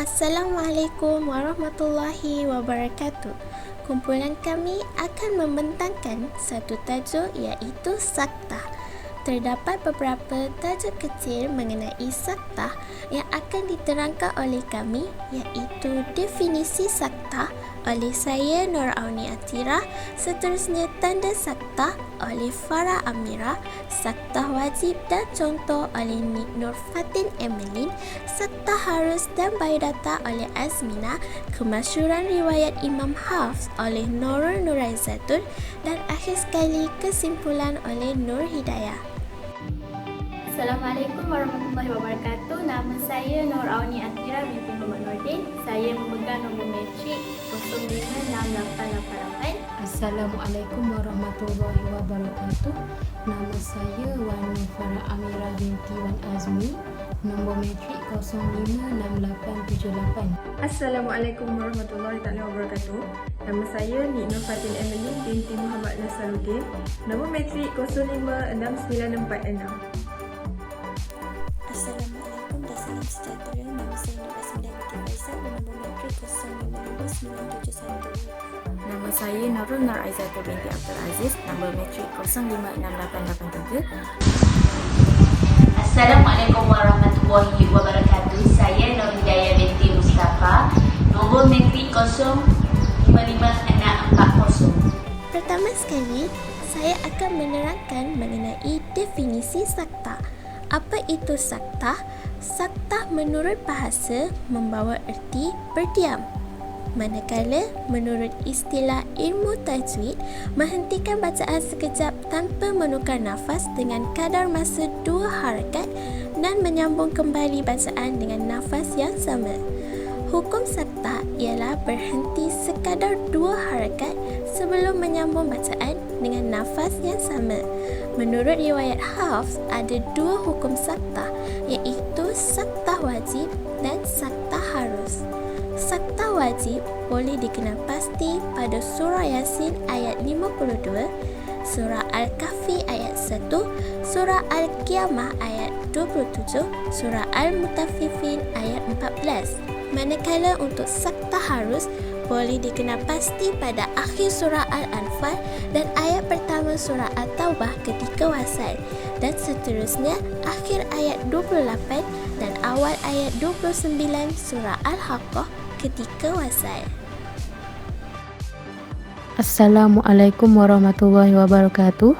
Assalamualaikum warahmatullahi wabarakatuh. Kumpulan kami akan membentangkan satu tajuk iaitu saktah. Terdapat beberapa tajuk kecil mengenai saktah yang akan diterangkan oleh kami iaitu definisi saktah oleh saya Nur Auni Atira, seterusnya tanda saktah oleh Farah Amira, saktah wajib dan contoh oleh Nik Nur Fatin Emelin, saktah harus dan biodata oleh Azmina, kemasyhuran riwayat Imam Hafs oleh Nurul Nuraizatul dan akhir sekali kesimpulan oleh Nur Hidayah. Assalamualaikum warahmatullahi wabarakatuh. Nama saya Nur Auni Atira binti Muhammad Nordin. Saya memegang nombor matrik 056888. Assalamualaikum warahmatullahi wabarakatuh. Nama saya Wan Farah Amira binti Wan Azmi. Nombor matrik 056878. Assalamualaikum warahmatullahi wabarakatuh. Nama saya Nik Nur Fatin Emelin binti Muhammad Nasaruddin. Nombor matrik 056946. Assalamualaikum dan salam sejahtera. Nama saya Nur Asmidah binti Faizal bernombor matrik 055971. Nama saya Nurul Nuraizatul binti Abdul Aziz, nombor matrik 056883. Assalamualaikum warahmatullahi wabarakatuh. Saya Nur Hidayah binti Mustafa, nombor matrik 055640. Pertama sekali, saya akan menerangkan mengenai definisi saktah. Apa itu saktah? Saktah menurut bahasa membawa erti berdiam. Manakala menurut istilah ilmu tajwid, menghentikan bacaan sekejap tanpa menukar nafas dengan kadar masa 2 harakat dan menyambung kembali bacaan dengan nafas yang sama. Hukum saktah ialah berhenti sekadar 2 harakat sebelum menyambung bacaan dengan nafas yang sama. Menurut riwayat Hafs, ada 2 hukum saktah iaitu saktah wajib dan saktah harus. Saktah wajib boleh dikenal pasti pada surah Yasin ayat 52, surah Al-Kahfi ayat 1, surah Al-Qiyamah ayat 27, surah Al-Mutaffifin ayat 14. Manakala untuk saktah harus boleh dikenal pasti pada akhir surah Al-Anfal dan ayat pertama surah At-Taubah ketika wasal, dan seterusnya akhir ayat 28 dan awal ayat 29 surah Al-Haqqah ketika wasal. Assalamualaikum warahmatullahi wabarakatuh.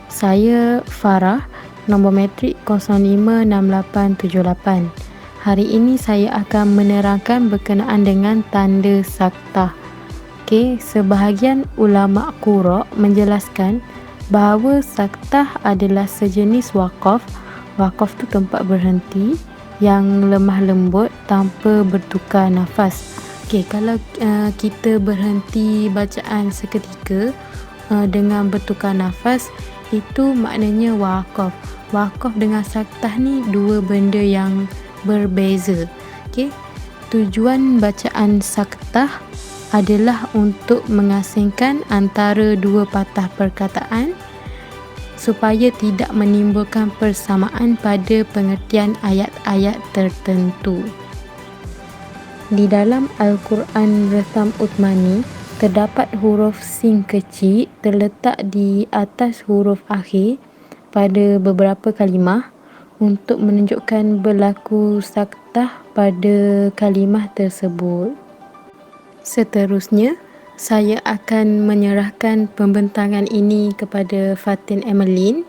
Saya Farah, nombor matrik 056878. Hari ini saya akan menerangkan berkenaan dengan tanda saktah. Sebahagian ulama qura menjelaskan bahawa saktah adalah sejenis waqaf. Waqaf tu tempat berhenti yang lemah lembut tanpa bertukar nafas. Kalau kita berhenti bacaan seketika dengan bertukar nafas, itu maknanya waqaf. Waqaf dengan saktah ni dua benda yang berbeza. Tujuan bacaan saktah adalah untuk mengasingkan antara dua patah perkataan supaya tidak menimbulkan persamaan pada pengertian ayat-ayat tertentu. Di dalam Al-Quran Ratham Uthmani, terdapat huruf sin kecil terletak di atas huruf akhir pada beberapa kalimah untuk menunjukkan berlaku saktah pada kalimah tersebut. Seterusnya, saya akan menyerahkan pembentangan ini kepada Fatin Emelin.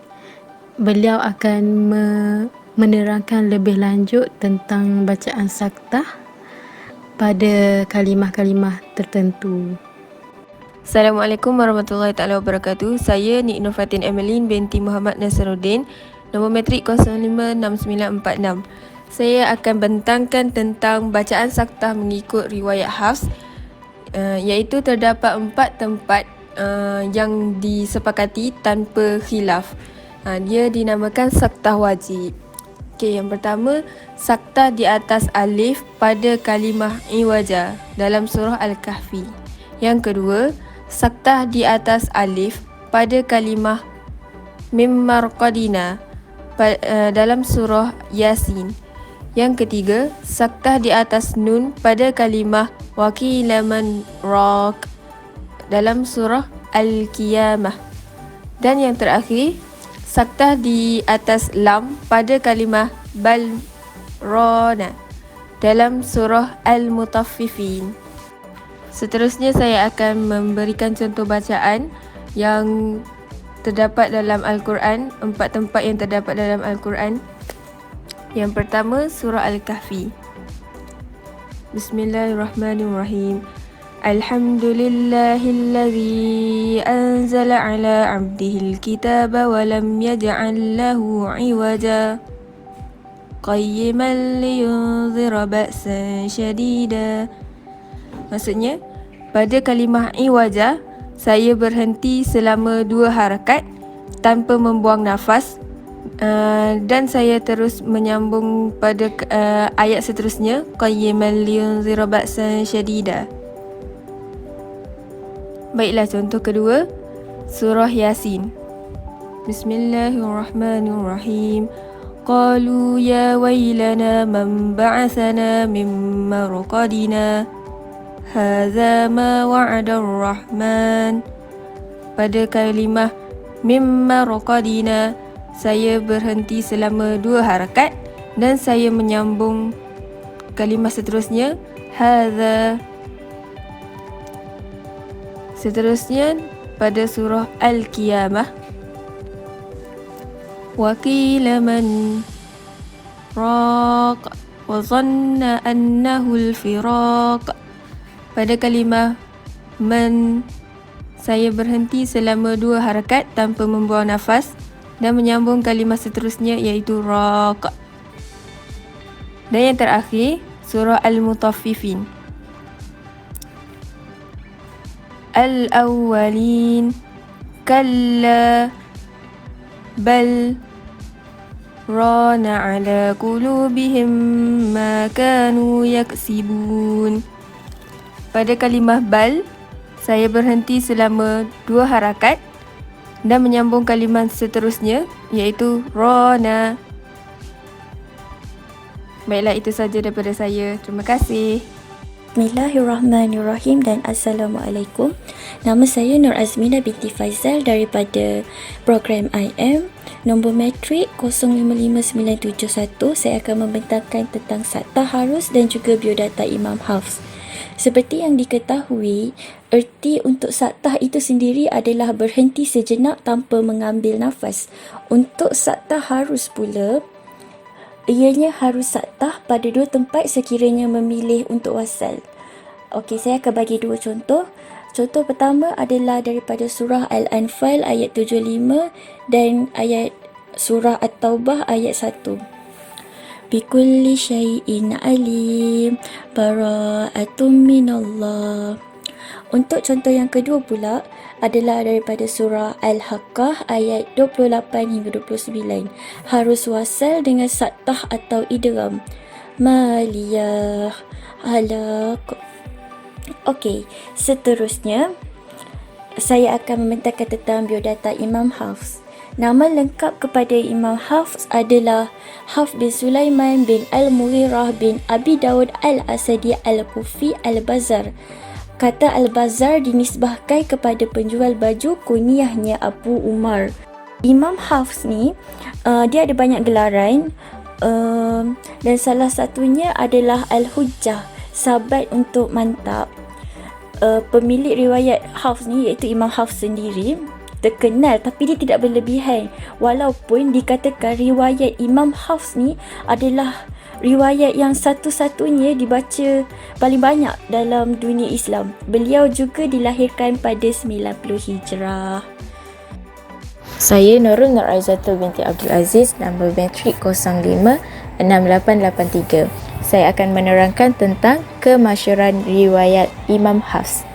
Beliau akan menerangkan lebih lanjut tentang bacaan saktah pada kalimah-kalimah tertentu. Assalamualaikum warahmatullahi wabarakatuh. Saya Nik Nur Fatin Emelin binti Muhammad Nasaruddin, nombor matrik 056946. Saya akan bentangkan tentang bacaan saktah mengikut riwayat Hafs, iaitu terdapat 4 tempat yang disepakati tanpa khilaf. Dia dinamakan saktah wajib. Yang pertama, saktah di atas alif pada kalimah iwaja dalam surah Al-Kahfi. Yang kedua, saktah di atas alif pada kalimah mim marqadina dalam surah Yasin. Yang ketiga, saktah di atas nun pada kalimah wakila man raq dalam surah Al-Qiyamah. Dan yang terakhir, saktah di atas lam pada kalimah bal rana dalam surah Al-Mutaffifin. Seterusnya saya akan memberikan contoh bacaan yang terdapat dalam Al-Quran, 4 tempat yang terdapat dalam Al-Quran. Yang pertama, surah Al-Kahfi. Bismillahirrahmanirrahim. Alhamdulillahilladzi anzala ala abdihil kitaba wa lam yaj'al lahu 'iwaja qayyiman liyunzira ba'san syadida. Maksudnya, pada kalimah iwaja, saya berhenti selama 2 harakat tanpa membuang nafas, dan saya terus menyambung pada ayat seterusnya, qayyiman liyunzira ba'san syadida. Baiklah, contoh kedua, surah Yasin. Bismillahirrahmanirrahim. Qalu ya wailana man ba'athana min marqadina hadza ma wa'ada ar-rahman. Pada kalimah mimma raqadina, saya berhenti selama 2 harakat dan saya menyambung kalimah seterusnya, hadza. Seterusnya pada surah Al-Qiyamah, wa qila man raq wa dhanna annahu al-firaq. Pada kalimah man, saya berhenti selama 2 harakat tanpa membuang nafas dan menyambung kalimah seterusnya, iaitu raq. Dan yang terakhir, surah Al-Mutaffifin. Al-awwalin kalla bal rana ala qulubihim ma kanu yaksibun. Pada kalimah bal, saya berhenti selama 2 harakat dan menyambung kalimah seterusnya, iaitu rana. Baiklah, itu saja daripada saya. Terima kasih. Bismillahirrahmanirrahim dan Assalamualaikum. Nama saya Nur Azmina binti Faizal daripada program IM, nombor matrik 055971. Saya akan membentangkan tentang saktah harus dan juga biodata Imam Hafs. Seperti yang diketahui, erti untuk saktah itu sendiri adalah berhenti sejenak tanpa mengambil nafas. Untuk saktah harus pula, ianya harus saktah pada 2 tempat sekiranya memilih untuk wasal. Okey, saya akan bagi 2 contoh. Contoh pertama adalah daripada surah Al-Anfal ayat 75 dan ayat surah At-Taubah ayat 1. Bikulli syai'in alim, bara'atum minallah. Untuk contoh yang kedua pula adalah daripada surah Al-Haqqah ayat 28 hingga 29. Harus wasal dengan saktah atau idgham. Maliyah, halaq. Okey, seterusnya saya akan membentangkan tentang biodata Imam Hafs. Nama lengkap kepada Imam Hafs adalah Hafs bin Sulaiman bin Al-Mughirah bin Abi Daud Al-Asadi Al-Kufi Al-Bazar. Kata Al-Bazar dinisbahkan kepada penjual baju, kunyahnya Abu Umar. Imam Hafs ni, dia ada banyak gelaran, dan salah satunya adalah Al-Hujjah, sahabat untuk mantap. Pemilik riwayat Hafs ni iaitu Imam Hafs sendiri terkenal, tapi dia tidak berlebihan. Walaupun dikatakan riwayat Imam Hafs ni adalah riwayat yang satu-satunya dibaca paling banyak dalam dunia Islam. Beliau juga dilahirkan pada 90 Hijrah. Saya Nurul Nur Aizatul binti Abdul Aziz, nombor matrik 056883. Saya akan menerangkan tentang kemasyhuran riwayat Imam Hafs.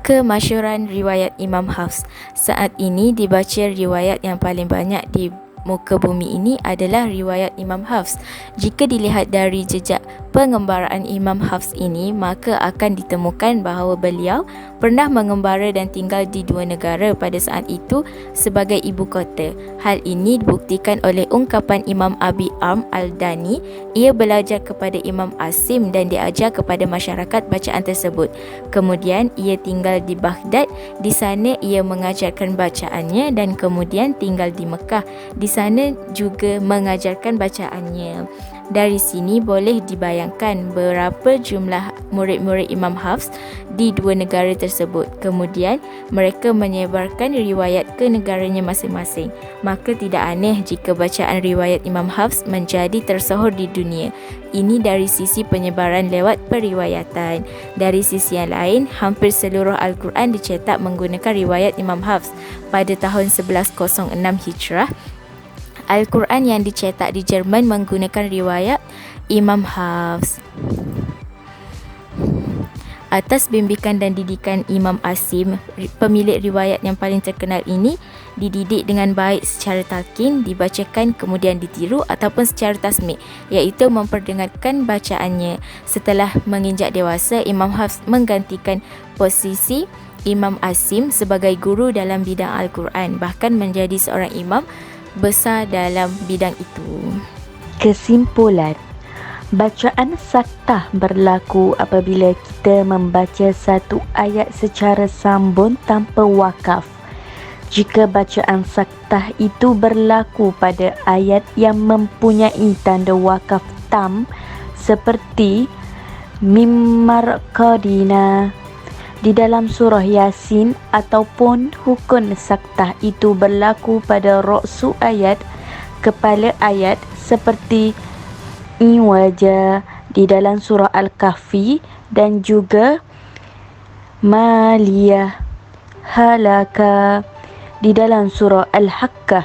Kemasyhuran riwayat Imam Hafs. Saat ini dibaca riwayat yang paling banyak di muka bumi ini adalah riwayat Imam Hafs. Jika dilihat dari jejak pengembaraan Imam Hafs ini, maka akan ditemukan bahawa beliau pernah mengembara dan tinggal di dua negara pada saat itu sebagai ibu kota. Hal ini dibuktikan oleh ungkapan Imam Abi Amr Al-Dani. Ia belajar kepada Imam Asim dan diajar kepada masyarakat bacaan tersebut. Kemudian ia tinggal di Baghdad. Di sana ia mengajarkan bacaannya dan kemudian tinggal di Mekah. Di sana juga mengajarkan bacaannya. Dari sini boleh dibayangkan berapa jumlah murid-murid Imam Hafs di dua negara tersebut. Kemudian mereka menyebarkan riwayat ke negaranya masing-masing. Maka tidak aneh jika bacaan riwayat Imam Hafs menjadi tersohor di dunia. Ini dari sisi penyebaran lewat periwayatan. Dari sisi yang lain, hampir seluruh Al-Quran dicetak menggunakan riwayat Imam Hafs. Pada tahun 1106 Hijrah, Al-Quran yang dicetak di Jerman menggunakan riwayat Imam Hafs. Atas bimbingan dan didikan Imam Asim, pemilik riwayat yang paling terkenal ini dididik dengan baik secara talqin, dibacakan kemudian ditiru ataupun secara tasmi', iaitu memperdengarkan bacaannya. Setelah menginjak dewasa, Imam Hafs menggantikan posisi Imam Asim sebagai guru dalam bidang Al-Quran, bahkan menjadi seorang imam besar dalam bidang itu. Kesimpulan, bacaan saktah berlaku apabila kita membaca satu ayat secara sambung tanpa wakaf. Jika bacaan saktah itu berlaku pada ayat yang mempunyai tanda wakaf tam seperti Mimar Qadina di dalam surah Yasin, ataupun hukun saktah itu berlaku pada ra'su ayat, kepala ayat, seperti Iwaja di dalam surah Al-Kahfi dan juga Maliyah Halaka di dalam surah Al-Haqqah,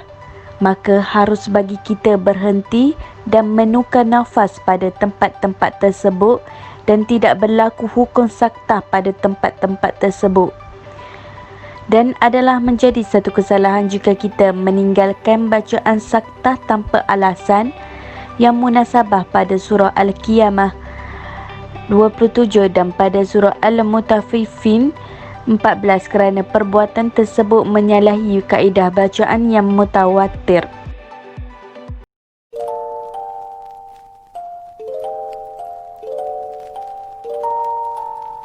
maka harus bagi kita berhenti dan menukar nafas pada tempat-tempat tersebut dan tidak berlaku hukum saktah pada tempat-tempat tersebut. Dan adalah menjadi satu kesalahan jika kita meninggalkan bacaan saktah tanpa alasan yang munasabah pada surah Al-Qiyamah 27 dan pada surah Al-Mutaffifin 14 kerana perbuatan tersebut menyalahi kaedah bacaan yang mutawatir.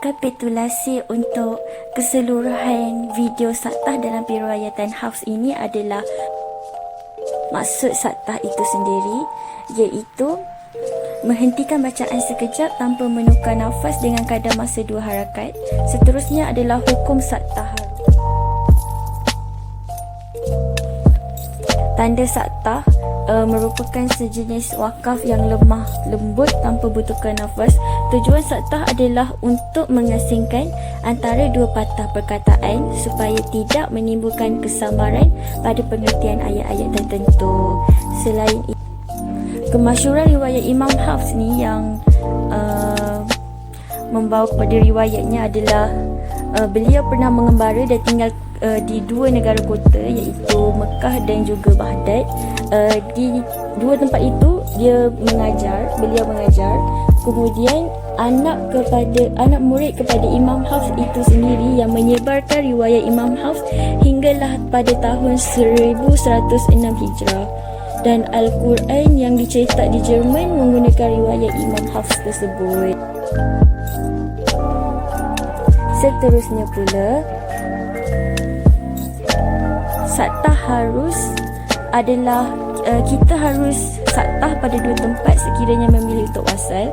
Kapitulasi untuk keseluruhan video saktah dalam periwayatan Hafs ini adalah maksud saktah itu sendiri, iaitu menghentikan bacaan sekejap tanpa menukar nafas dengan kadar masa 2 harakat. Seterusnya adalah hukum saktah. Tanda saktah merupakan sejenis wakaf yang lemah lembut tanpa bertukar nafas. Tujuan saktah adalah untuk mengasingkan antara dua patah perkataan supaya tidak menimbulkan kesamaran pada pengertian ayat-ayat tertentu. Selain itu, kemasyhuran riwayat Imam Hafs ni yang membawa kepada riwayatnya adalah beliau pernah mengembara dan tinggal di dua negara kota, iaitu Mekah dan juga Baghdad. Di dua tempat itu beliau mengajar. Kemudian anak murid kepada Imam Hafs itu sendiri yang menyebarkan riwayat Imam Hafs hinggalah pada tahun 1106 Hijrah. Dan Al-Quran yang dicetak di Jerman menggunakan riwayat Imam Hafs tersebut. Seterusnya pula, saktah kita harus saktah pada dua tempat sekiranya memilih untuk wasal.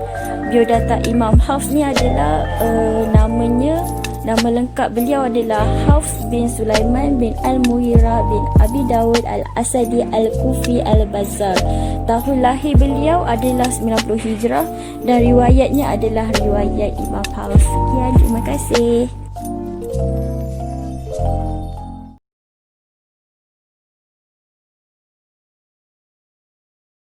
Biodata Imam Hafs ni adalah nama lengkap beliau adalah Hafs bin Sulaiman bin Al-Mughirah bin Abi Dawud Al-Asadi Al-Kufi Al-Bazzar. Tahun lahir beliau adalah 90 Hijrah dan riwayatnya adalah riwayat Imam Hafs. Sekian, terima kasih.